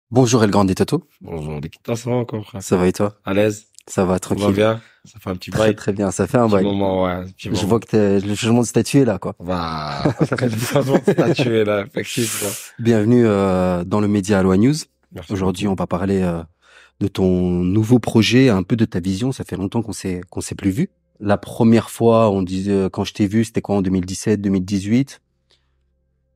Bonjour El Grande Toto, Bonjour, l'équipe, ça va encore, frère? ça va et toi? À l'aise? Ça va, Tout va tranquille. bien? Ça fait un petit Très bail? très bien, ça fait un Petit bail. moment, ouais, petit Je moment. vois que le changement de statut est là, quoi. Bah, le changement de statut est là, effectivement. Bienvenue dans le média Aloha News. Merci Aujourd'hui, beaucoup. on va parler de ton nouveau projet, un peu de ta vision. Ça fait longtemps qu'on s'est plus vu. La première fois, on disait quand je t'ai vu, c'était quoi en 2017, 2018.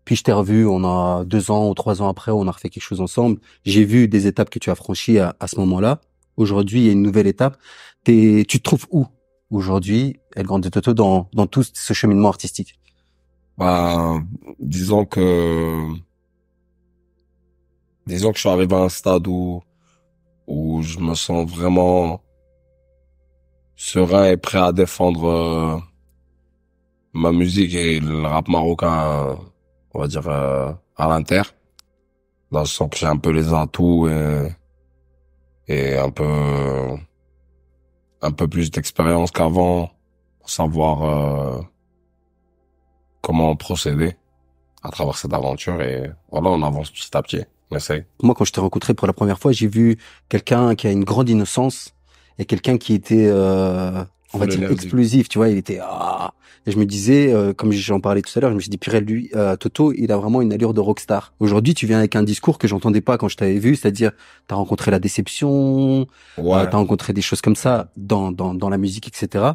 Puis je t'ai revu, on a 2 ans ou 3 ans après, on a refait quelque chose ensemble. J'ai vu des étapes que tu as franchies à ce moment-là. Aujourd'hui, il y a une nouvelle étape. Tu te trouves où aujourd'hui, El Grande Toto, dans tout ce cheminement artistique? Bah, disons que, disons que je suis arrivé à un stade où je me sens vraiment serein et prêt à défendre, ma musique et le rap marocain, on va dire, à l'inter. Là, je sens que j'ai un peu les atouts et un peu plus d'expérience qu'avant pour savoir comment procéder à travers cette aventure et voilà, on avance petit à petit, on essaye. Moi, quand je t'ai rencontré pour la première fois, j'ai vu quelqu'un qui a une grande innocence et quelqu'un qui était, on va Full dire, énergie. explosif. Tu vois, il était Et je me disais, comme j'en parlais tout à l'heure, je me suis dit, purée, lui, Toto, il a vraiment une allure de rockstar. Aujourd'hui, tu viens avec un discours que j'entendais pas quand je t'avais vu, c'est-à-dire, t'as rencontré la déception, Ouais, t'as rencontré des choses comme ça dans la musique, etc.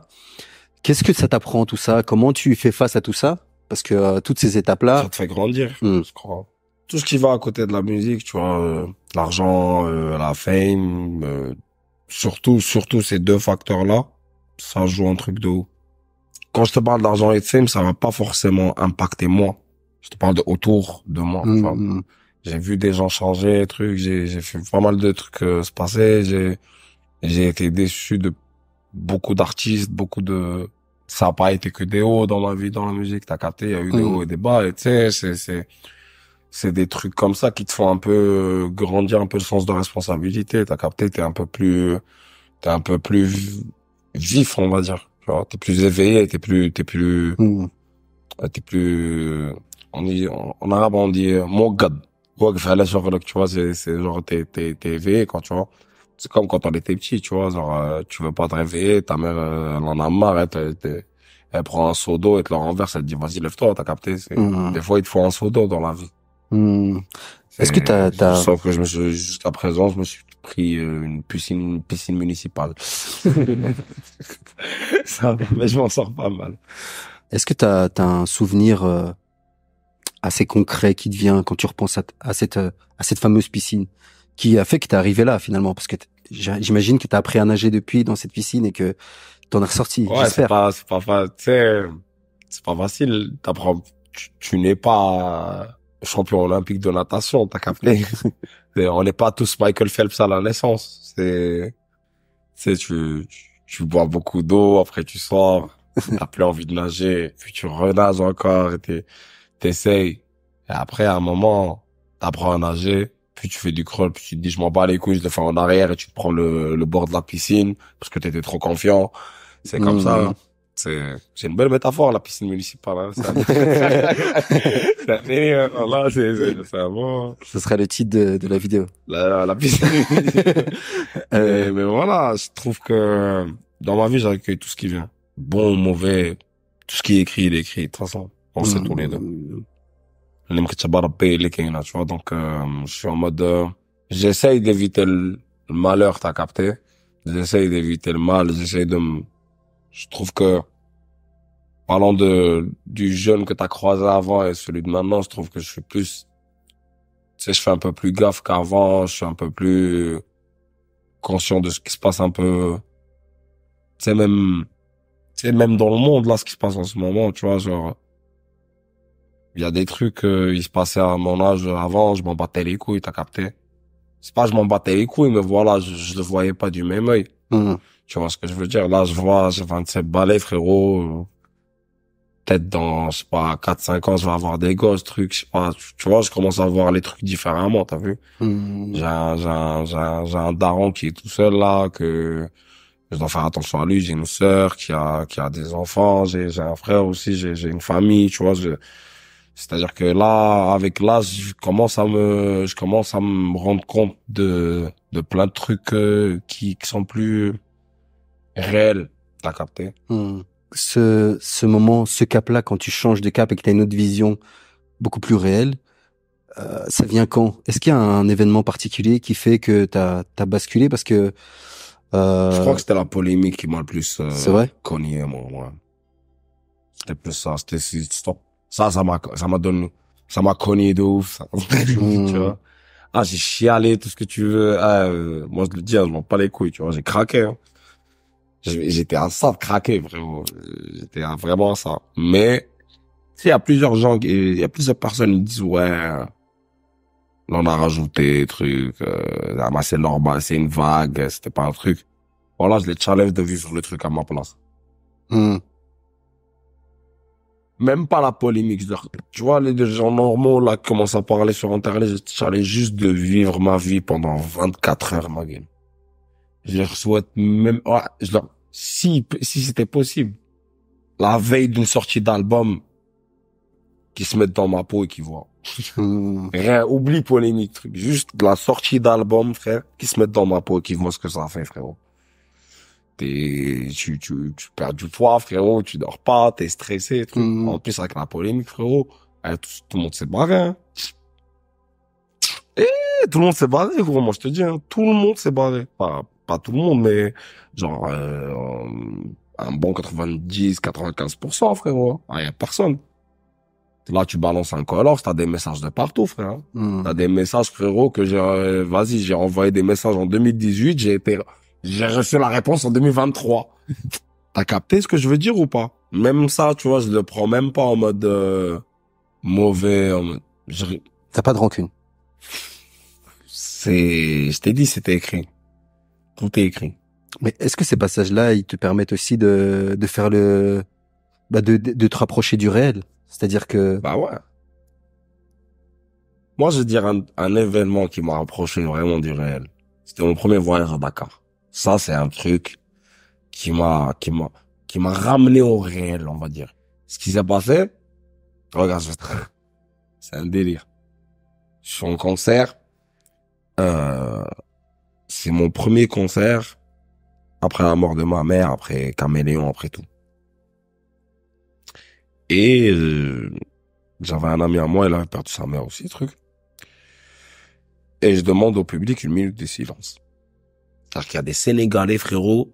Qu'est-ce que ça t'apprend tout ça? Comment tu fais face à tout ça? Parce que toutes ces ça étapes-là, te fait grandir, hmm, je crois. Tout ce qui va à côté de la musique, tu vois, l'argent, la fame, surtout ces deux facteurs-là, ça joue un truc de ouf. Quand je te parle d'argent et de fame, ça va pas forcément impacter moi. Je te parle de autour de moi, tu hmm, vois. hmm, J'ai vu des gens changer, trucs, j'ai fait pas mal de trucs se passer, j'ai été déçu de beaucoup d'artistes, ça a pas été que des hauts dans ma vie, dans la musique, t'as capté, il y a eu des hmm. hauts et des bas, et tu sais, c'est des trucs comme ça qui te font un peu grandir un peu le sens de responsabilité, t'as capté, t'es un peu plus vif, on va dire, tu vois, t'es plus éveillé, Hmm. t'es plus, en arabe, on dit, موقظ. واقف على شغلك, tu vois, c'est genre, t'es éveillé, quand tu vois. C'est comme quand on était petit, tu vois, genre, tu veux pas te réveiller, ta mère, elle en a marre, elle prend un seau d'eau et te le renverse, elle te dit, vas-y, lève-toi, t'as capté, Hmm. des fois, il te faut un seau d'eau dans la vie. Hmm. Est-ce que t'as... Sauf que jusqu'à présent, je me suis pris une piscine municipale. Ça va, mais je m'en sors pas mal. Est-ce que t'as un souvenir assez concret qui te vient quand tu repenses à cette fameuse piscine qui a fait que t'es arrivé là finalement? Parce que j'imagine que t'as appris à nager depuis dans cette piscine et que t'en es ressorti, Ouais, j'espère. tu sais, c'est pas facile. Tu n'es pas champion olympique de natation, t'as capté. On n'est pas tous Michael Phelps à la naissance. Tu sais, tu bois beaucoup d'eau, après tu sors, t'as plus envie de nager, puis tu renages encore, et t'essayes. Et après, à un moment, t'apprends à nager, puis tu fais du crawl, puis tu te dis, je m'en bats les couilles, je le fais en arrière, et tu te prends le bord de la piscine, parce que t'étais trop confiant. C'est comme ça, Hmm. hein. C'est une belle métaphore, la piscine municipale, hein. C'est un délire, hein. Voilà, c'est un bon, Ce sera le titre de la vidéo. la piscine municipale. Euh, Mais voilà, je trouve que dans ma vie, j'accueille tout ce qui vient. Bon ou mauvais, tout ce qui est écrit, il est écrit. De toute façon, on sait tous les deux. hmm. Tu vois, donc je suis en mode j'essaye d'éviter le malheur, t'as capté, j'essaye d'éviter le mal, je trouve que parlant du jeune que t'as croisé avant et celui de maintenant, je trouve que je suis plus, tu sais, je fais un peu plus gaffe qu'avant, je suis un peu plus conscient de ce qui se passe un peu, tu sais, même dans le monde là, ce qui se passe en ce moment, tu vois, genre il y a des trucs, il se passait à mon âge avant, je m'en battais les couilles, t'as capté. C'est pas je m'en battais les couilles, mais voilà, je le voyais pas du même œil. Hmm. Tu vois ce que je veux dire? Là, je vois, j'ai 27 balais, frérot. Peut-être dans, je sais pas, 4 5 ans, je vais avoir des gosses, trucs, je sais pas. Tu vois, je commence à voir les trucs différemment, t'as vu? Hmm. J'ai un daron qui est tout seul là, que je dois faire attention à lui. J'ai une sœur qui a des enfants. J'ai un frère aussi. J'ai une famille, tu vois. C'est-à-dire que là, avec l'âge, je commence à me rendre compte de plein de trucs qui sont plus réels. T'as capté? Ce moment, ce cap-là, quand tu changes de cap et que tu as une autre vision beaucoup plus réelle, ça vient quand? Est-ce qu'il y a un événement particulier qui fait que t'as basculé? Parce que Je crois que c'était la polémique qui m'a le plus c'est vrai? cogné, moi. Ouais. C'était plus ça. C'était stop. Ça m'a cogné de ouf. Ça. Tu vois. Ah, j'ai chialé, tout ce que tu veux. Ah, moi, je le dis, je m'en pas les couilles, tu vois. J'ai craqué. Hein. J'étais à ça de craquer, vraiment. J'étais vraiment à ça. Mais, tu sais, il y a plusieurs gens, il y a plusieurs personnes qui disent, ouais, là, on a rajouté des trucs, ah, bah, c'est normal, c'est une vague, c'était pas un truc. Voilà, je les challenge de vivre le truc à ma place. Même pas la polémique. Tu vois, les gens normaux, là, qui commencent à parler sur Internet, je challenge juste de vivre ma vie pendant 24 heures, ma gueule. Je leur souhaite même, ouais, si c'était possible, la veille d'une sortie d'album, qu'ils se mettent dans ma peau et qu'ils voient. Rien, oublie polémique, truc. Juste la sortie d'album, frère, qu'ils se mettent dans ma peau et qu'ils voient ce que ça fait, frérot. Tu perds du poids, frérot, tu dors pas, t'es stressé, truc. En plus, avec la polémique, frérot, tout le monde s'est barré, hein. Tout le monde s'est barré, gros, moi, je te dis, hein. Tout le monde s'est barré. Pas tout le monde, mais, genre, un bon 90-95%, frérot. Ah, y a personne. Là, tu balances un color, t'as des messages de partout, frère. T'as des messages, frérot, que j'ai envoyé des messages en 2018, j'ai reçu la réponse en 2023. T'as capté ce que je veux dire ou pas? Même ça, tu vois, je le prends même pas en mode mauvais. T'as pas de rancune. Je t'ai dit, c'était écrit. Tout est écrit. Mais est-ce que ces passages-là, ils te permettent aussi de faire de te rapprocher du réel? C'est-à-dire que... Bah ouais. Moi, je veux dire un événement qui m'a rapproché vraiment du réel. C'était mon premier voyage à Dakar. Ça, c'est un truc qui m'a ramené au réel, on va dire. Ce qui s'est passé, regarde, c'est un délire. Je suis en concert, c'est mon premier concert après la mort de ma mère, après Caméléon, après tout. Et j'avais un ami à moi, il avait perdu sa mère aussi, truc. Et je demande au public 1 minute de silence. C'est-à-dire qu'il y a des Sénégalais, frérot,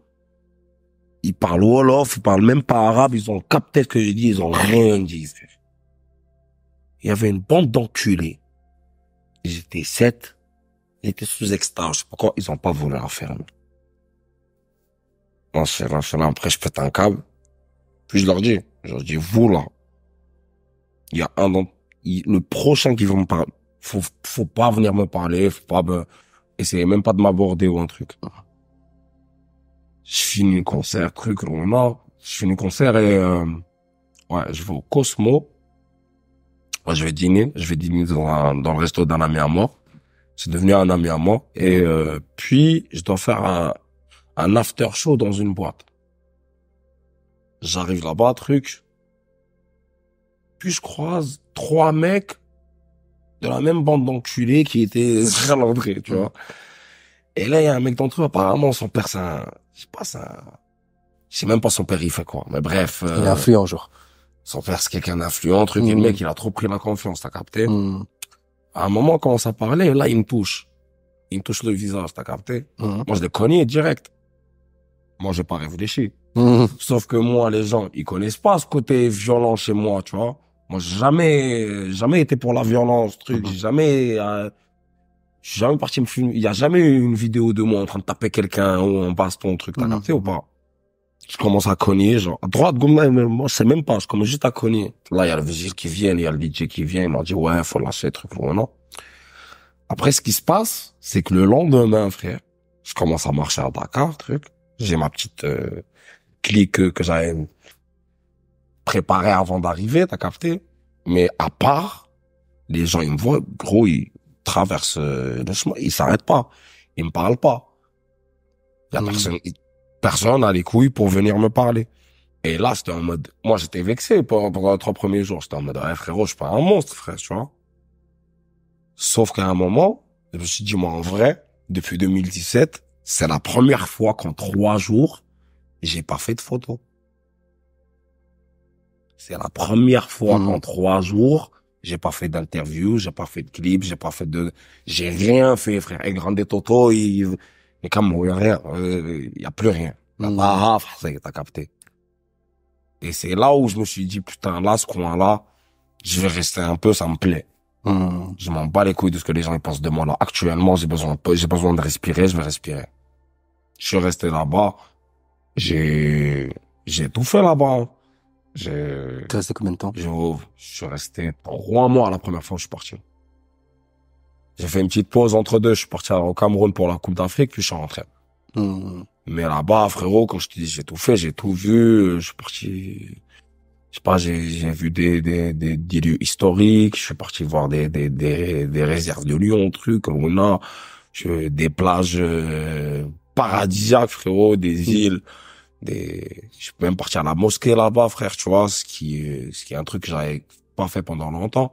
ils parlent Wolof, ils parlent même pas arabe, ils ont capté ce que je dis, ils ont rien dit. Il y avait une bande d'enculés. Ils étaient 7, ils étaient sous extase. Je sais pas pourquoi ils ont pas voulu la fermer. Moi, je suis là, après, je pète un câble. Puis je leur dis, vous là, il y a le prochain qui va me parler, faut pas venir me parler, faut pas essayez même pas de m'aborder ou un truc. Je finis le concert, truc, je finis le concert et, ouais, je vais au Cosmo. Ouais, je vais dîner dans le resto d'un ami à moi. C'est devenu un ami à moi. Et, puis, je dois faire un after show dans une boîte. J'arrive là-bas, truc. Puis je croise 3 mecs de la même bande d'enculés qui étaient à l'entrée, tu vois. Et là, il y a un mec d'entre eux, apparemment, son père, je sais même pas son père, il fait quoi. Mais bref. Il est influent, genre. Son père, c'est quelqu'un d'influent, truc. Et le mec, il a trop pris la confiance, t'as capté? À un moment, on commence à parler, là, il me touche. Il me touche le visage, t'as capté? Moi, je l'ai cogné direct. Moi, j'ai pas réfléchi. Sauf que moi, les gens, ils connaissent pas ce côté violent chez moi, tu vois. Moi, j'ai jamais été pour la violence, truc. Je suis jamais parti me filmer. Il y a jamais eu une vidéo de moi en train de taper quelqu'un ou en baston, truc. T'as capté ou pas? Je commence à cogner, genre, à droite, gauche, moi, je sais même pas. Je commence juste à cogner. Là, il y a le vigile qui vient, il y a le DJ qui vient. Il m'a dit, ouais, faut lâcher, truc, non. Après, ce qui se passe, c'est que le lendemain, frère, je commence à marcher à Dakar, truc. J'ai ma petite, clique que j'avais préparée avant d'arriver, t'as capté? Mais à part, les gens, ils me voient, gros, ils traversent le chemin, ils s'arrêtent pas. Ils me parlent pas. Il y a personne a les couilles pour venir me parler. Et là, c'était en mode, moi, j'étais vexé pendant les 3 premiers jours. J'étais en mode, ouais, frérot, je suis pas un monstre, frère, tu vois. Sauf qu'à un moment, je me suis dit, moi, en vrai, depuis 2017, c'est la première fois qu'en 3 jours, j'ai pas fait de photos. C'est la première fois qu'en 3 jours, j'ai pas fait d'interview, j'ai pas fait de clip, j'ai rien fait, frère. Et Grande Toto, mais comme, il y a rien, il y a plus rien. T'as capté. Et c'est là où je me suis dit, putain, là, ce coin-là, je vais rester un peu, ça me plaît. Je m'en bats les couilles de ce que les gens ils pensent de moi là. Actuellement, j'ai besoin de respirer, je vais respirer. Je suis resté là-bas. J'ai tout fait là-bas. T'es resté combien de temps? Je suis resté 3 mois la première fois où je suis parti. J'ai fait une petite pause entre deux. Je suis parti au Cameroun pour la Coupe d'Afrique, puis je suis rentré. Mais là-bas, frérot, quand je te dis, j'ai tout fait, j'ai tout vu. Je suis parti, je sais pas, j'ai vu des lieux historiques. Je suis parti voir des réserves de lions, trucs, on a, des plages, paradisiaques, frérot, des îles, je peux même partir à la mosquée là-bas, frère, tu vois, ce qui est un truc que j'avais pas fait pendant longtemps.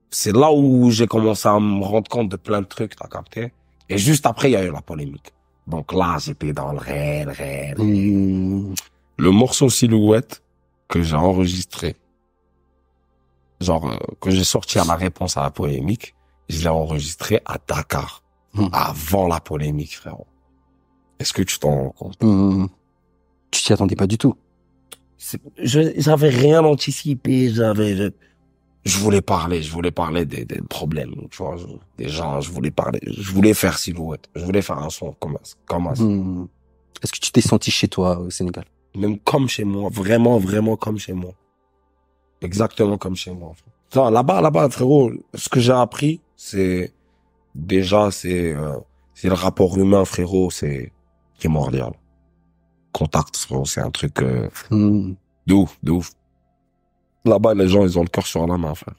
C'est là où j'ai commencé à me rendre compte de plein de trucs, t'as capté. Et juste après, il y a eu la polémique. Donc là, j'étais dans le réel. Le morceau Silhouette que j'ai enregistré, que j'ai sorti à la réponse à la polémique, je l'ai enregistré à Dakar, avant la polémique, frérot. Est-ce que tu t'en rends compte? Tu t'y attendais pas du tout. J'avais rien anticipé, je voulais parler des problèmes, tu vois, des gens, je voulais faire Silhouette, je voulais faire un son comme ça. Est-ce que tu t'es senti chez toi au Sénégal? Même comme chez moi, vraiment comme chez moi. Exactement comme chez moi. Enfin, là-bas, frérot, ce que j'ai appris, c'est le rapport humain, frérot, c'est primordial. Contact, frérot, c'est un truc de ouf. Là-bas, les gens, ils ont le cœur sur la main, frère.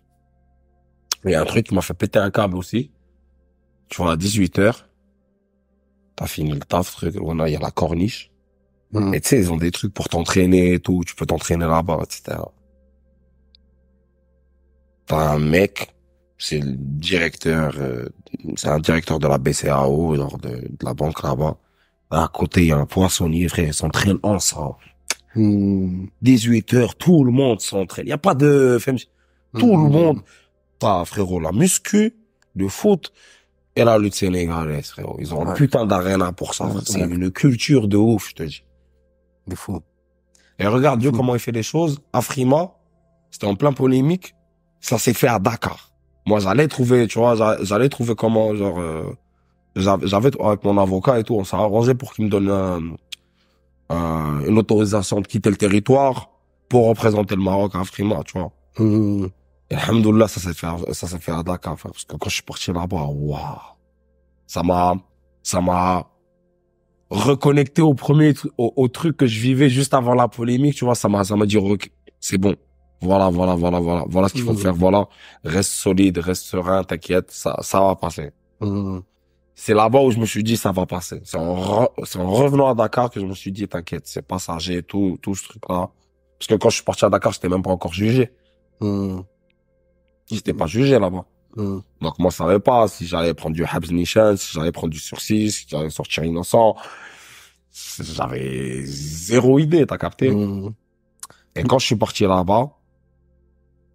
Il y a un truc qui m'a fait péter un câble aussi. Tu vois, à 18h, t'as fini le taf, truc, il y a la corniche. Et tu sais, ils ont des trucs pour t'entraîner et tout, tu peux t'entraîner là-bas, etc. T'as un mec, c'est un directeur de la BCAO, genre de la banque là-bas. À côté, il y a un poissonnier, frère, ils s'entraînent ensemble. 18h, tout le monde s'entraîne. Il n'y a pas de... Tout le monde. T'as, frérot, la muscu, le foot et la lutte sénégalaise, frérot. Ils ont un putain d'arena pour ça. C'est une culture de ouf, je te dis. De fou. Et regarde, Dieu, comment il fait les choses. Afrima, c'était en plein polémique. Ça s'est fait à Dakar. Moi, j'allais trouver comment, j'avais, avec mon avocat et tout, on s'est arrangé pour qu'il me donne une autorisation de quitter le territoire pour représenter le Maroc à Afrima, tu vois. Et alhamdoulilah, ça s'est fait à Dakar, frère, parce que quand je suis parti là-bas, waouh. Ça m'a reconnecté au truc que je vivais juste avant la polémique, tu vois, ça m'a dit, c'est bon. Voilà ce qu'il faut faire, voilà. Reste solide, reste serein, t'inquiète, ça va passer. C'est là-bas où je me suis dit, ça va passer. C'est en revenant à Dakar que je me suis dit, t'inquiète, c'est passager, tout ce truc-là. Parce que quand je suis parti à Dakar, j'étais même pas encore jugé. J'étais pas jugé là-bas. Donc moi, je savais pas si j'allais prendre du Habs Nishan, si j'allais prendre du sursis, si j'allais sortir innocent. J'avais zéro idée, t'as capté? Et quand je suis parti là-bas,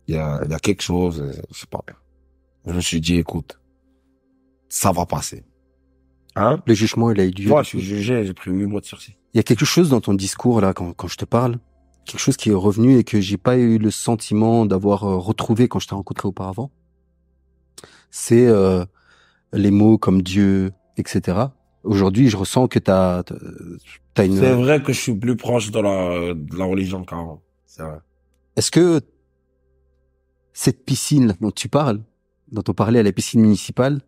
il y a quelque chose, je sais pas. Je me suis dit, écoute, ça va passer. Hein? Le jugement, il a eu lieu. Moi, je suis jugé, j'ai pris 8 mois de sursis. Il y a quelque chose dans ton discours, là, quand je te parle, quelque chose qui est revenu et que j'ai pas eu le sentiment d'avoir retrouvé quand je t'ai rencontré auparavant. C'est les mots comme Dieu, etc. Aujourd'hui, je ressens que t'as une... C'est vrai que je suis plus proche de la religion qu'avant. C'est vrai. Est-ce que cette piscine dont tu parles, dont on parlait à la piscine municipale,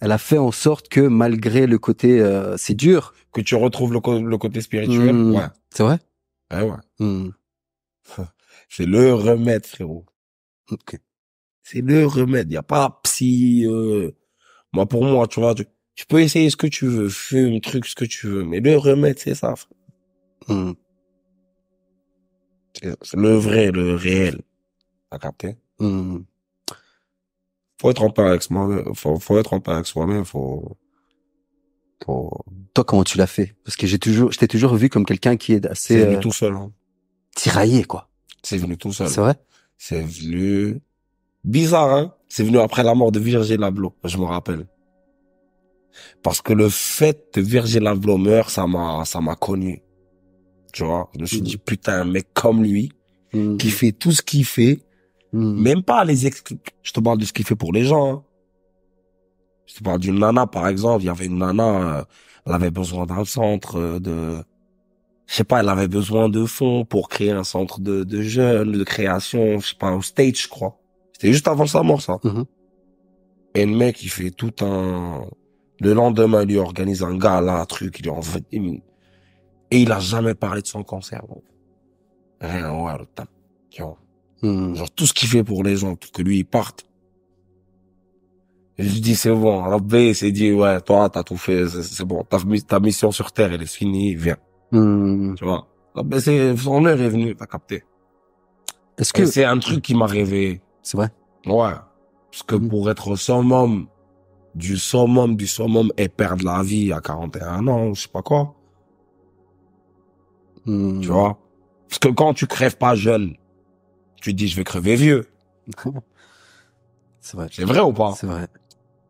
elle a fait en sorte que malgré le côté c'est dur, que tu retrouves le côté spirituel? Ouais. C'est vrai? Ouais. C'est le remède, frérot. Ok. C'est le remède. Y a pas psy. Moi, pour moi, tu vois, tu peux essayer ce que tu veux, fume, truc, ce que tu veux, mais le remède, c'est ça, frère. C'est le vrai, le réel. T'as capté? Faut être en paix avec soi-même, faut être en paix avec soi-même, faut... Toi, comment tu l'as fait? Parce que je t'ai toujours vu comme quelqu'un qui est assez C'est venu tout seul, hein. tiraillé, quoi. C'est venu tout seul. C'est vrai? C'est venu... Bizarre, hein? C'est venu après la mort de Virgil Abloh, je me rappelle. Parce que le fait que Virgil Abloh meurt, ça m'a connu. Tu vois? Je me suis dit, putain, un mec comme lui, qui fait tout ce qu'il fait, même pas je te parle de ce qu'il fait pour les gens, hein. Je te parle d'une nana, par exemple. Il y avait une nana, elle avait besoin d'un centre je sais pas, elle avait besoin de fonds pour créer un centre de jeunes, de création, je sais pas, au stage, je crois. C'était juste avant sa mort, ça. Et le mec, il fait le lendemain, il lui organise un gala, un truc, il lui envoie, et il a jamais parlé de son cancer, donc. Rien, ouais, le temps. Tu vois. Genre, tout ce qu'il fait pour les gens, pour que lui, il parte. Et je dis, c'est bon. Rabbi s'est dit, ouais, toi, t'as tout fait, c'est bon. Ta mission sur Terre, elle est finie, viens. Tu vois. Rabbi, son heure est venue, t'as capté. Et c'est un truc qui m'a réveillé. C'est vrai? Ouais. Parce que pour être au summum, du summum et perdre la vie à 41 ans, je sais pas quoi. Tu vois. Parce que quand tu crèves pas jeune, tu te dis, je vais crever vieux. C'est vrai. C'est vrai ou pas? C'est vrai.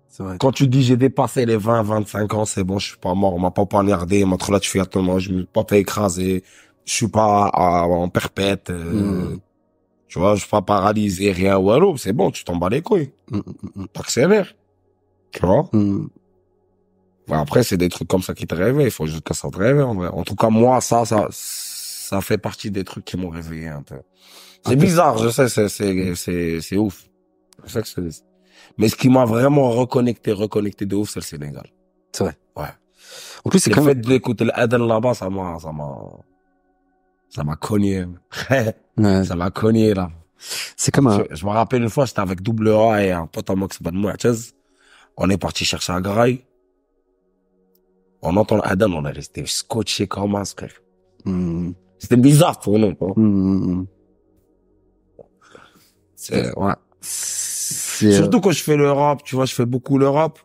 C'est vrai. Quand tu dis, j'ai dépassé les 25 ans, c'est bon, je suis pas mort, on m'a pas poignardé, m'a là, tu fais attends, je me suis pas fait écraser, je suis pas en perpète, tu vois, je suis pas paralysé, rien, ou alors, c'est bon, tu t'en bats les couilles. T'accélères. Tu vois? Ouais, après, c'est des trucs comme ça qui te réveillent, il faut juste que ça te réveille, en vrai. En tout cas, moi, ça fait partie des trucs qui m'ont réveillé un peu. C'est bizarre, je sais, c'est ouf. Je sais que mais ce qui m'a vraiment reconnecté de ouf, c'est le Sénégal. C'est vrai. Ouais. En plus, c'est le quand fait même... d'écouter l'Aden là-bas, ça m'a cogné. Ouais. Ça m'a cogné, là. C'est comme un... Je me rappelle une fois, j'étais avec Double A et un pote à moi qui s'appelle Mouatez. On est parti chercher un graille. On entend l'Aden, on est resté scotché comme un frère. C'était bizarre pour nous. Ouais. Surtout quand je fais le rap, tu vois, je fais beaucoup le rap.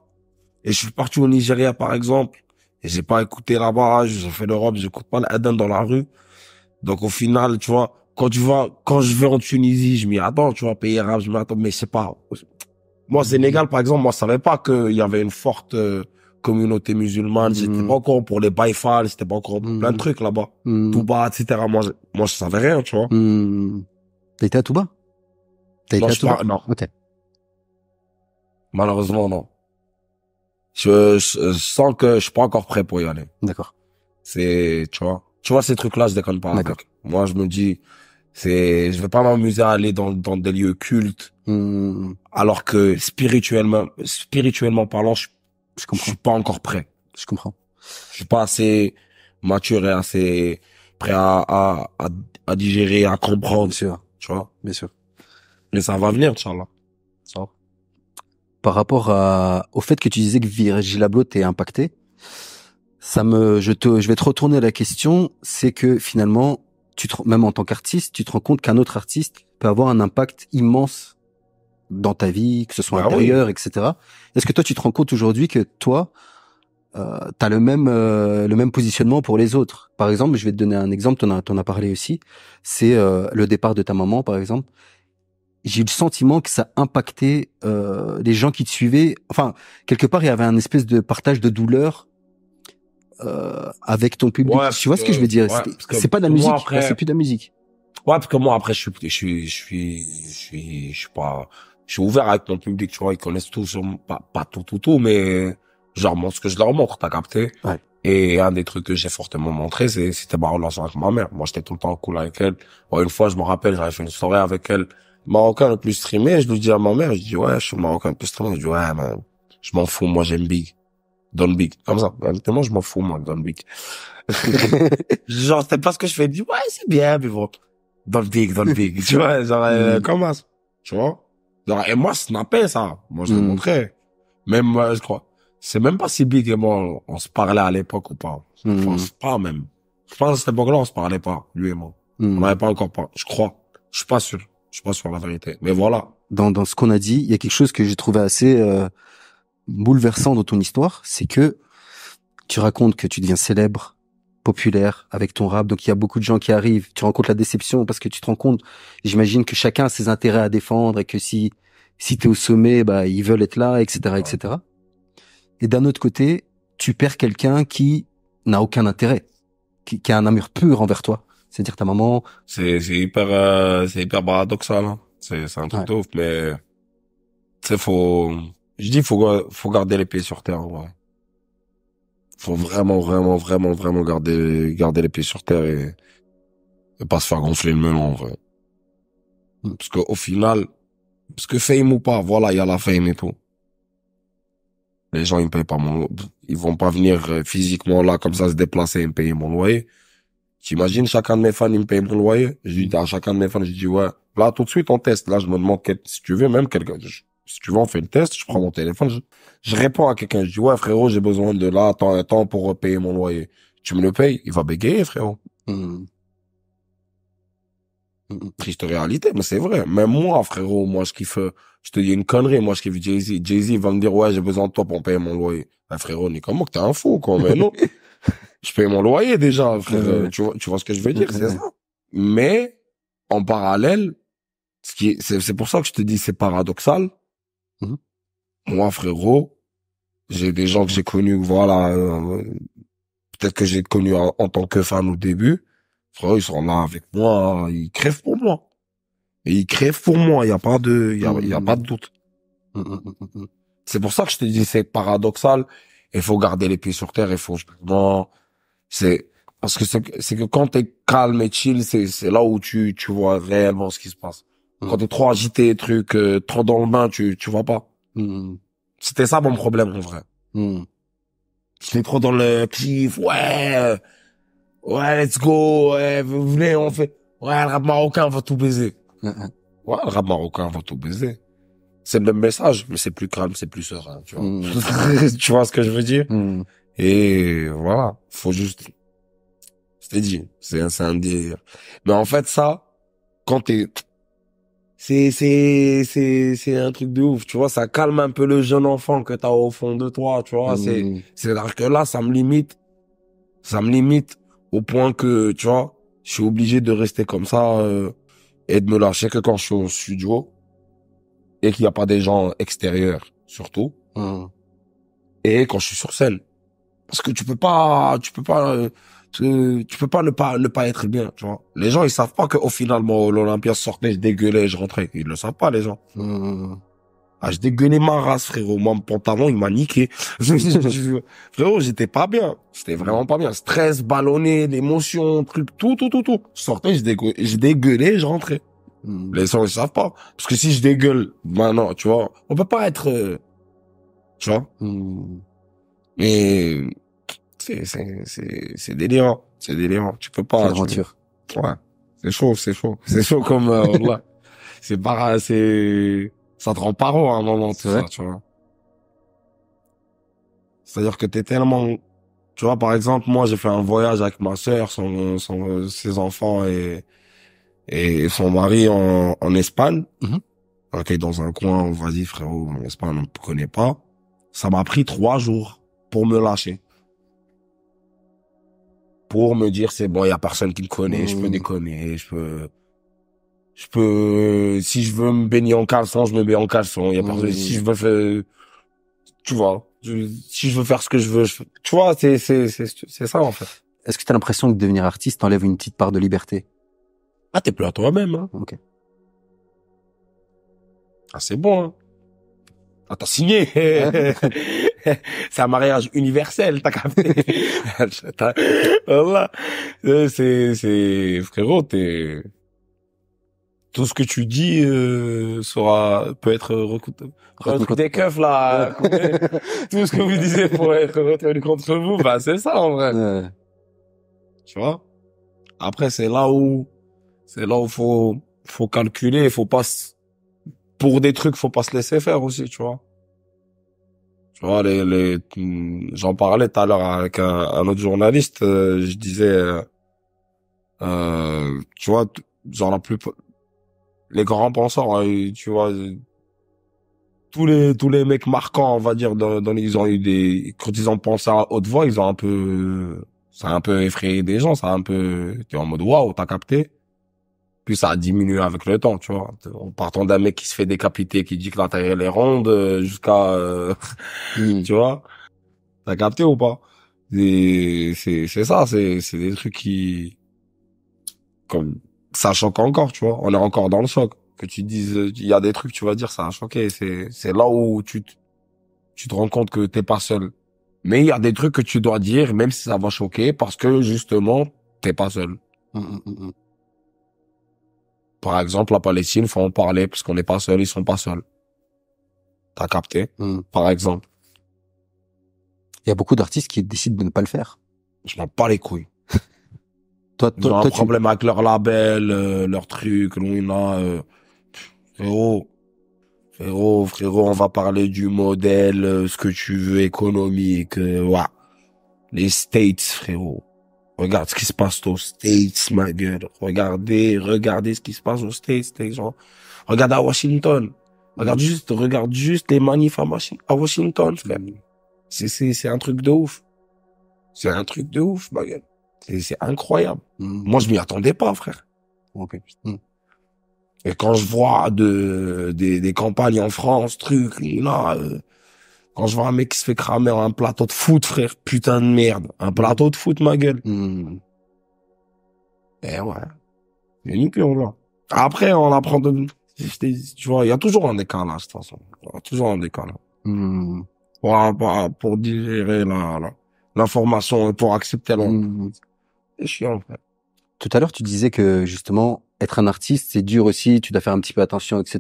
Et je suis parti au Nigeria, par exemple. Et j'ai pas écouté là-bas, j'ai fait le rap, j'écoute pas l'Aden dans la rue. Donc au final, tu vois, quand je vais en Tunisie, je m'y attends, tu vois, pays arabe, je m'y attends, mais je sais pas. Moi, Sénégal, par exemple, moi, je savais pas qu'il y avait une forte communauté musulmane. J'étais pas encore pour les Baïfal, c'était pas encore plein de trucs là-bas. Touba, etc. Moi, je savais rien, tu vois. T'as été à Touba? Non. Ok. Malheureusement, non. Je sens que je suis pas encore prêt pour y aller. D'accord. Tu vois, ces trucs-là, je déconne pas avec. Moi, je me dis, je vais pas m'amuser à aller dans des lieux cultes. Alors que spirituellement parlant, je suis pas encore prêt. Je comprends. Je suis pas assez mature et assez prêt à digérer, à comprendre. Bien sûr. Tu vois. Bien sûr. Mais ça va venir, Inch'Allah. Ça va. Par rapport au fait que tu disais que Virgil Abloh t'est impacté, je vais te retourner la question, c'est que finalement, même en tant qu'artiste, tu te rends compte qu'un autre artiste peut avoir un impact immense dans ta vie, que ce soit intérieur, oui. Etc. Est-ce que toi, tu te rends compte aujourd'hui que toi, t'as le même positionnement pour les autres? Par exemple, je vais te donner un exemple, t'en as parlé aussi, c'est le départ de ta maman, par exemple. J'ai eu le sentiment que ça impactait les gens qui te suivaient. Enfin, quelque part, il y avait un espèce de partage de douleur avec ton public. Ouais, tu vois ce que je veux dire? C'est pas de la musique, après... c'est plus de la musique. Ouais, parce que moi après je suis ouvert avec mon public, tu vois, ils connaissent tout sur pas tout, mais genre moi ce que je leur montre, t'as capté? Ouais. Et un des trucs que j'ai fortement montré, c'était ma relation avec ma mère. Moi, j'étais tout le temps cool avec elle. Bon, une fois, je me rappelle, j'avais fait une soirée avec elle, Marocain le plus streamé, je lui dis à ma mère, je dis ouais, je suis le Marocain le plus streamé, je dis ouais, mais je m'en fous, moi j'aime Big. Don Big. Comme ça. Tellement je m'en fous, moi, Don Big. Genre, c'était pas ce que je fais, je dis ouais, c'est bien, mais bon. Don Big. Tu vois, genre, comment ça? Tu vois? Genre, et moi, snappais ça. Moi, je le montrais. Même, je crois. C'est même pas si Big et moi, on se parlait à l'époque ou pas. Je pense pas même. Je pense à cette époque-là, on se parlait pas, lui et moi. On n'avait pas encore pas. Je crois. Je suis pas sûr. Je suis pas sûr la vérité. Mais voilà. Dans ce qu'on a dit, il y a quelque chose que j'ai trouvé assez bouleversant dans ton histoire, c'est que tu racontes que tu deviens célèbre, populaire avec ton rap, donc il y a beaucoup de gens qui arrivent, tu rencontres la déception parce que tu te rends compte, j'imagine que chacun a ses intérêts à défendre et que si t'es au sommet, bah ils veulent être là, etc., etc. Et d'un autre côté, tu perds quelqu'un qui n'a aucun intérêt, qui a un amour pur envers toi. C'est-à-dire ta maman. C'est hyper paradoxal, hein. C'est un truc de ouf, mais, tu sais, faut garder les pieds sur terre, ouais. Faut vraiment garder les pieds sur terre et pas se faire gonfler le melon, en vrai. Parce que, au final, parce que fame ou pas, voilà, il y a la fame et tout. Les gens, ils me payent pas ils vont pas venir physiquement là, comme ça, se déplacer et me payer mon loyer. T'imagines, chacun de mes fans, il me paye mon loyer. Je dis à chacun de mes fans, je dis, ouais, là, tout de suite, on teste. Là, je me demande, si tu veux, même quelqu'un, si tu veux, on fait le test, je prends mon téléphone, je réponds à quelqu'un, je dis, ouais, frérot, j'ai besoin de là, tant et temps pour payer mon loyer. Tu me le payes? Il va bégayer, frérot. Triste réalité, mais c'est vrai. Même moi, frérot, moi, je kiffe, je te dis une connerie, moi, je kiffe Jay-Z. Jay-Z va me dire, ouais, j'ai besoin de toi pour payer mon loyer. Ben, frérot, ni comment que t'es un fou, quoi, mais non. Je paye mon loyer, déjà, frère. Tu vois ce que je veux dire, c'est ça. Mais, en parallèle, c'est pour ça que je te dis, c'est paradoxal. Moi, frérot, j'ai des gens que j'ai connus, voilà, peut-être que j'ai connus en tant que fan au début. Frérot, ils sont là avec moi, ils crèvent pour moi. Et ils crèvent pour moi, il y a pas de doute. C'est pour ça que je te dis, c'est paradoxal. Il faut garder les pieds sur terre, il faut, non, parce que c'est que quand t'es calme et chill, c'est là où tu vois réellement ce qui se passe. Quand t'es trop agité, trop dans le bain, tu vois pas. C'était ça mon problème, en vrai. J'étais trop dans le kiff, ouais, let's go, ouais, venez, on fait, ouais, le rap marocain va tout baiser. Ouais, le rap marocain va tout baiser. C'est le même message, mais c'est plus calme, c'est plus serein, tu vois. Tu vois ce que je veux dire? Et voilà, faut juste, je t'ai dit, c'est un délire. Mais en fait, ça, quand c'est un truc de ouf, tu vois, ça calme un peu le jeune enfant que t'as au fond de toi, tu vois, c'est-à-dire que là, ça me limite au point que, tu vois, je suis obligé de rester comme ça, et de me lâcher que quand je suis au studio, et qu'il n'y a pas des gens extérieurs, surtout, et quand je suis sur scène. Parce que tu peux pas ne pas être bien, tu vois. Les gens, ils savent pas qu'au final, moi, l'Olympia sortait, je dégueulais, je rentrais. Ils le savent pas, les gens. Ah, je dégueulais ma race, frérot. Moi, mon pantalon, il m'a niqué. Frérot, j'étais pas bien. J'étais vraiment pas bien. Stress, ballonné, l'émotion, truc, tout. Je sortais, je dégueulais, je rentrais. Les gens, ils savent pas. Parce que si je dégueule, maintenant, tu vois, on peut pas être, tu vois. Mais, c'est délirant. C'est délirant. Tu peux pas. Quelle aventure. Ouais. C'est chaud. C'est chaud comme, là. Ça te rend paro à un moment, tout ça, tu vois. C'est-à-dire que t'es tellement, tu vois, par exemple, moi, j'ai fait un voyage avec ma sœur, ses enfants et son mari en Espagne. Ok, dans un coin, vas-y, frérot, en Espagne, on ne connaît pas. Ça m'a pris 3 jours pour me lâcher. Pour me dire, c'est bon, il y a personne qui me connaît, je peux déconner, si je veux me baigner en caleçon, je me baigne en caleçon, il y a personne, si je veux faire, tu vois, si je veux faire ce que je veux, tu vois, c'est ça, en fait. Est-ce que t'as l'impression que devenir artiste t'enlève une petite part de liberté? Ah, t'es plus à toi-même, hein. Ok. Ah, c'est bon, hein. Ah, t'as signé. C'est un mariage universel, t'as capté. Voilà. Frérot, tout ce que tu dis, peut être recouté des keufs, là. Tout ce que vous disiez pour être retenu contre vous, bah, c'est ça, en vrai. Tu vois? Après, c'est là où faut calculer, pour des trucs, faut pas se laisser faire aussi, tu vois. Tu vois, j'en parlais tout à l'heure avec un autre journaliste, je disais, Tu vois, genre les grands penseurs, tu vois, tous les mecs marquants, on va dire, ils ont eu quand ils ont pensé à haute voix, ils ont ça a un peu effrayé des gens, ça a un peu, tu es en mode waouh, t'as capté. Puis ça a diminué avec le temps, tu vois. En partant d'un mec qui se fait décapiter, qui dit que la Terre elle est ronde, jusqu'à, Hmm. tu vois. T'as capté ou pas? C'est ça, c'est des trucs comme, ça choque encore, tu vois. On est encore dans le choc. Que tu dises, il y a des trucs, tu vas dire, ça a choqué. C'est là où tu te rends compte que t'es pas seul. Mais il y a des trucs que tu dois dire, même si ça va choquer, parce que justement, t'es pas seul. Hmm. Par exemple, la Palestine, faut en parler, parce qu'on n'est pas seul, ils sont pas seuls. T'as capté? Hmm. Par exemple. Il y a beaucoup d'artistes qui décident de ne pas le faire. Je m'en bats les couilles. Toi, Ils toi, ont un toi, tu, problème avec leur label, leur truc, frérot, frérot, on va parler du modèle, ce que tu veux, économique, ouais. Les States, frérot. Regarde ce qui se passe aux States, ma gueule. Regardez ce qui se passe aux States, les gens. Regarde à Washington. Regarde juste les manifs à Washington, frère. C'est un truc de ouf. C'est un truc de ouf, ma gueule. C'est incroyable. Moi, je m'y attendais pas, frère. Ok. Hmm. Et quand je vois des campagnes en France, là, quand je vois un mec qui se fait cramer un plateau de foot, frère, putain de merde. Un plateau de foot, ma gueule. Hmm. Eh ouais. C'est nickel, là. Après, on apprend tu vois, il y a toujours un décalage, de toute façon. Il y a toujours un décalage. Hmm. Pour digérer l'information et pour accepter Hmm. c'est chiant, frère. Tout à l'heure, tu disais que justement, être un artiste, c'est dur aussi, tu dois faire un petit peu attention, etc.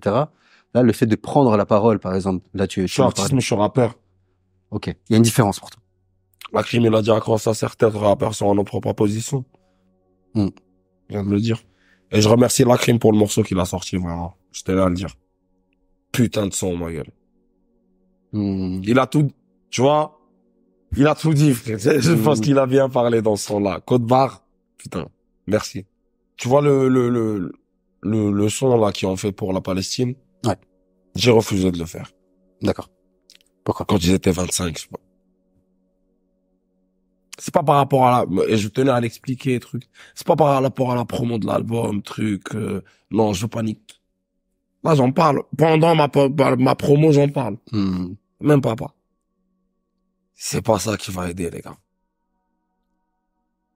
Là, le fait de prendre la parole, par exemple, là, Je tu suis m'as artiste, parlé. mais je suis rappeur. Ok. Il y a une différence pour toi. La crime, il a dit à croire ça, certains rappeurs sont en nos propres positions. Hmm. Je viens de le dire. Et je remercie la crime pour le morceau qu'il a sorti, vraiment. J'étais là à le dire. Putain de son, ma gueule. Hmm. Il a tout, tu vois, il a tout dit, frère. Je pense Hmm. qu'il a bien parlé dans ce son-là. Côte barre. Putain. Merci. Tu vois le son, là, qu'ils ont fait pour la Palestine. Ouais. J'ai refusé de le faire. D'accord. Pourquoi? Quand ils étaient 25, je sais pas. C'est pas par rapport et je tenais à l'expliquer, truc. C'est pas par rapport à la promo de l'album, truc, non, je veux pas niquer. Là, j'en parle. Pendant ma promo, j'en parle. Hmm. Même pas. C'est pas ça qui va aider, les gars.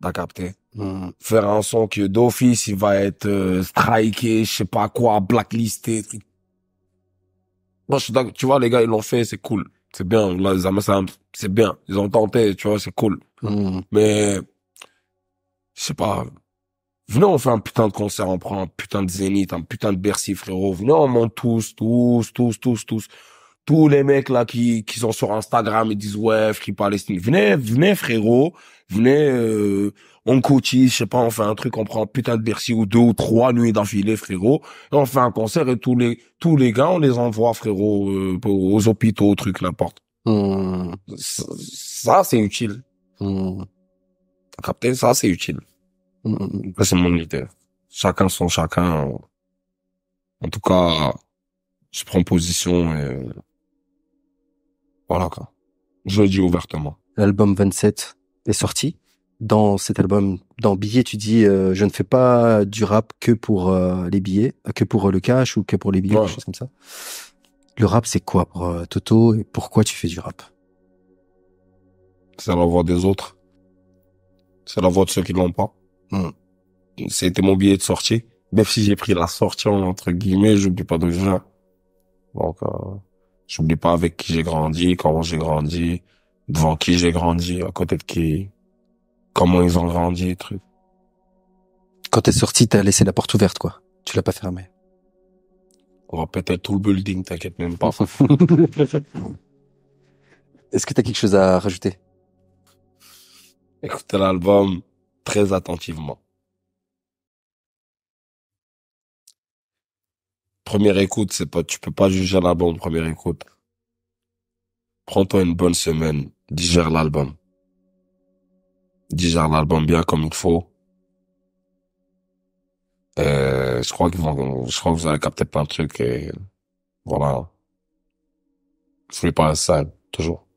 T'as capté? Hmm. Faire un son que d'office, il va être striké, je sais pas quoi, blacklisté, truc. Moi, je suis d'accord. Tu vois, les gars, ils l'ont fait, c'est cool. C'est bien. Là, c'est bien. Ils ont tenté, tu vois, c'est cool. Hmm. Mais, je sais pas. Venez, on fait un putain de concert, on prend un putain de Zénith, un putain de Bercy, frérot. Venez, on monte tous. Tous les mecs là qui sont sur Instagram et disent ouais, Free Palestine. Venez, frérot. Venez, on cotise, je sais pas, on fait un truc, on prend un putain de Bercy ou 2 ou 3 nuits d'affilée, frérot. Et on fait un concert et tous les gars, on les envoie, frérot, aux hôpitaux, au truc, n'importe. Hmm. Ça, c'est utile. Hmm. T'as capté? Ça, c'est utile. Hmm. Ça, c'est mon idée. Chacun son chacun. En tout cas, je prends position et voilà, quoi. Je le dis ouvertement. L'album 27 est sorti. Dans cet album, dans Billets, tu dis je ne fais pas du rap que pour les billets, que pour le cash ou que pour les billets, Ouais. quelque chose comme ça. Le rap, c'est quoi pour Toto et pourquoi tu fais du rap? C'est la voix des autres. C'est la voix de ceux qui l'ont pas. Hmm. C'était mon billet de sortie. Même si j'ai pris la sortie, entre guillemets, j'oublie pas d'où je viens. Donc, j'oublie pas avec qui j'ai grandi, comment j'ai grandi, devant qui j'ai grandi, à côté de qui, comment ils ont grandi, truc. Quand t'es sorti, t'as laissé la porte ouverte, quoi. Tu l'as pas fermée. On va péter tout le building, t'inquiète même pas. Est-ce que t'as quelque chose à rajouter? Écoutez l'album très attentivement. Première écoute, tu peux pas juger l'album première écoute. Prends-toi une bonne semaine, digère l'album bien comme il faut. Je crois que vous allez capter plein de trucs et voilà. Free Palestine, toujours.